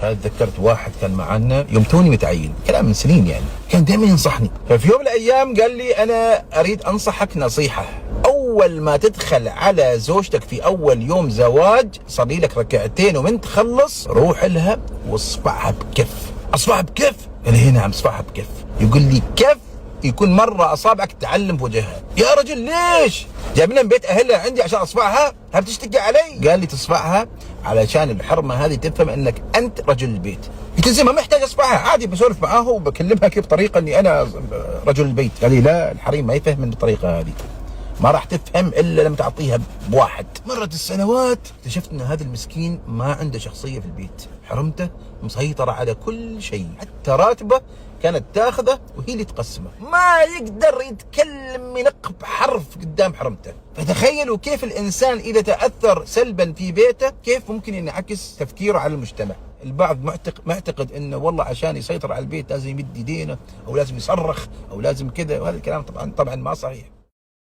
هذا تذكرت واحد كان معنا يوم توني متعين، كلام من سنين يعني، كان دائما ينصحني. ففي يوم من الايام قال لي انا اريد انصحك نصيحه، اول ما تدخل على زوجتك في اول يوم زواج صلي لك ركعتين ومن تخلص روح لها واصفعها بكف. اصفعها بكف؟ قال لي نعم اصفعها بكف. يقول لي كف يكون مرة أصابعك تعلم في وجهها. يا رجل ليش؟ جايبنا من بيت أهلها عندي عشان أصفعها؟ هل بتشتكي علي؟ قال لي تصفعها علشان الحرمة هذه تفهم أنك أنت رجل البيت. قلت زين ما محتاج أصفعها، عادي بسولف معاه وبكلمها كيف بطريقة أني أنا رجل البيت. قال لي لا، الحريم ما يفهم بالطريقة هذه، ما راح تفهم إلا لما تعطيها بواحد. مرت السنوات اكتشفت أن هذا المسكين ما عنده شخصية في البيت، حرمته مسيطرة على كل شيء، حتى راتبه كانت تاخذه وهي اللي تقسمه، ما يقدر يتكلم ينق بحرف قدام حرمته. فتخيلوا كيف الإنسان إذا تأثر سلبا في بيته كيف ممكن ينعكس تفكيره على المجتمع. البعض معتقد انه والله عشان يسيطر على البيت لازم يمد يدينه او لازم يصرخ او لازم كذا، وهذا الكلام طبعا ما صحيح.